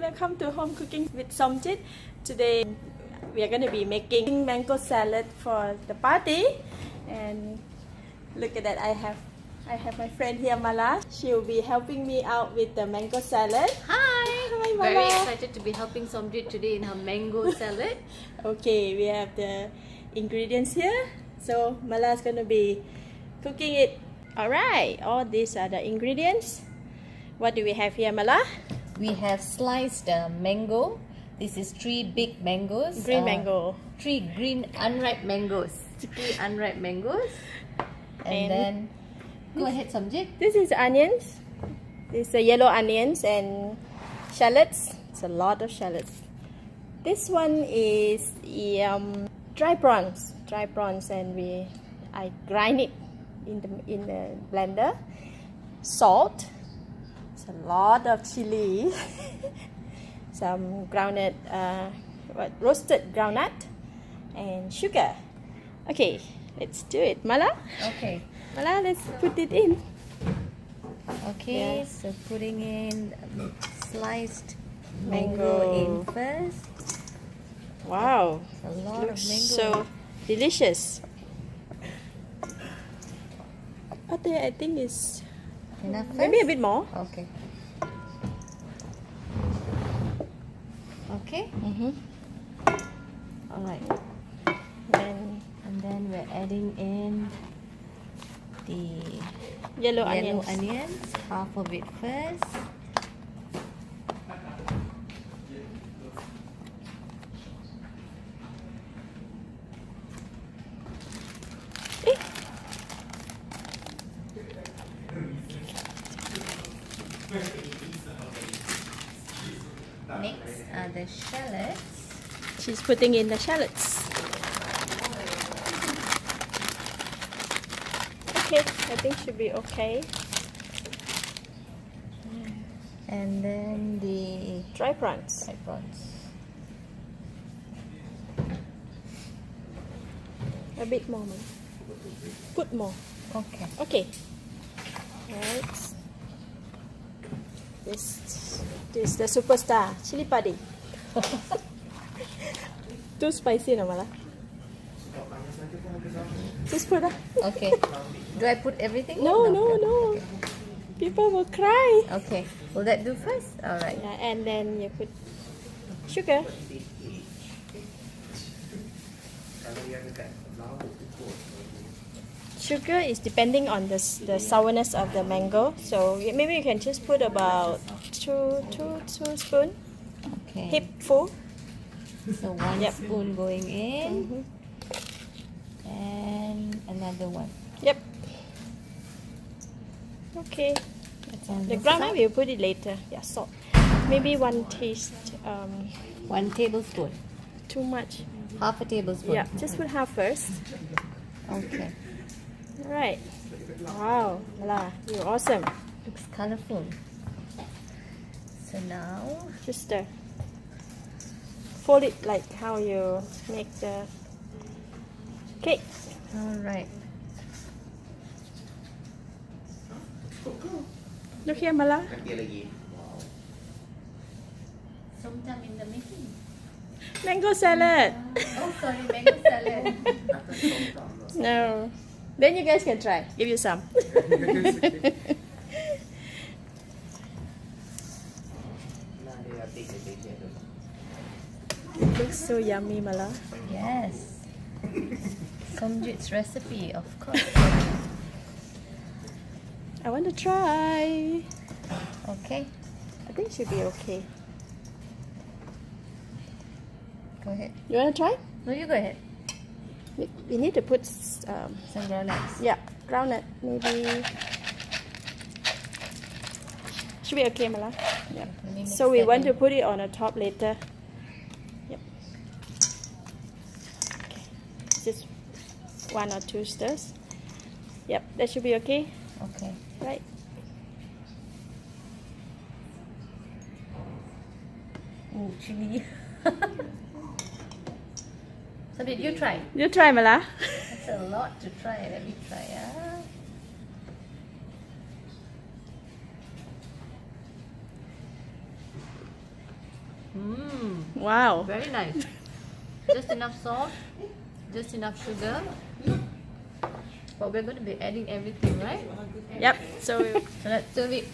welcome to Home Cooking with Somjit. Today we are going to be making mango salad for the party. And look at that, I have my friend here, Malar. She will be helping me out with the mango salad. Hi, Malar. very excited to be helping Somjit today in her mango salad. Okay, we have the ingredients here. So Malar is going to be cooking it. Alright, all these are the ingredients. What do we have here, Malar? We have sliced mango. This is 3 big mangoes. Green mango. 3 green unripe mangoes. 3 unripe mangoes. And then, go ahead Somjit. This is onions. This is yellow onions and shallots. It's a lot of shallots. This one is dry prawns. Dry prawns, and I grind it in the blender. Salt. It's a lot of chili. Some groundnut, roasted groundnut, and sugar. Okay, let's do it. Malar? Okay. Malar, let's put it in. Okay, Yes. so putting in sliced mango in first. Wow, A lot of looks mango. so delicious. I think it's Enough first? maybe a bit more. Okay. Okay? Alright. And then we're adding in the Yellow yellow onions. onions, half of it first. Next are the shallots. She's putting in the shallots. Okay, I think should be okay. And then the Dry prawns. dry prawns. A bit more, man. Put more. Okay. Okay. Right. This is the superstar chili padi. Too spicy, no, Malar? Just put that. Okay. Do I put everything? No. Okay. People will cry. Okay. Will that do first? Alright. Yeah, and then you put sugar. Sugar is depending on the sourness of the mango. So maybe you can just put about two spoon, Okay. hip full. So 1 Yep. spoon going in. And another one. Yep. Okay. That's on The the groundnut side. we'll put it later. Yeah, salt. Maybe 1 teaspoon. 1 tablespoon. Too much. Half a tablespoon. Yeah, just put half first. Okay. Alright. Wow, Malar, you're awesome. Looks colorful. So now, Just stir. Fold it like how you make the cake. alright. Look here, Malar. Somtam in the making. Mango salad. Oh, sorry, mango salad. No. Then you guys can try. Give you some. It looks so yummy, Malar. Yes. Somjit's recipe, of course. I want to try. Okay. I think it should be okay. Go ahead. You want to try? No, you go ahead. We need to put Some groundnuts. yeah, groundnut maybe. Should be okay, Malar. Yeah. Let me mix So we that want in. to put it on the top later. Yep. Okay. Just 1 or 2 stirs. Yep, that should be okay. Okay. Right. Oh, chili. So did you try? You try, Malar. That's a lot to try. Let me try. Wow. Very nice. Just enough salt, just enough sugar. But we're going to be adding everything, right? Yep. So So let's serve it.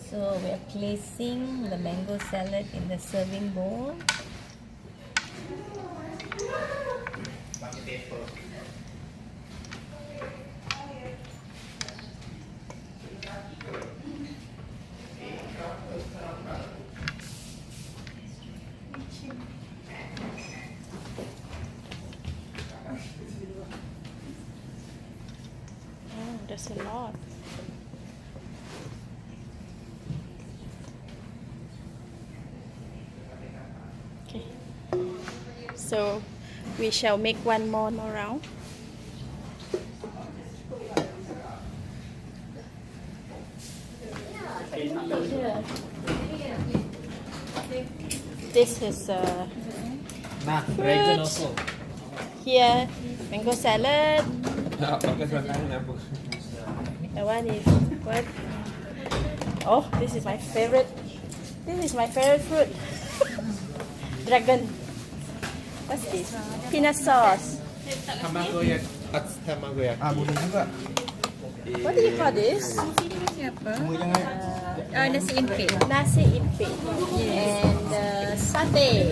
So we are placing the mango salad in the serving bowl. oh, there's a lot. Okay. So we shall make one more round. This is Nah, fruit. dragon also. Here mango salad. Pakai selatan apa? The one is what? Oh, this is my favorite. This is my favorite fruit. Dragon. What's this? Peanut sauce. Tamagoyaki. Tamagoyaki. Ah, boleh juga. What do you call this? Kamu jangan. Nasi impit. Nasi impit. And satay.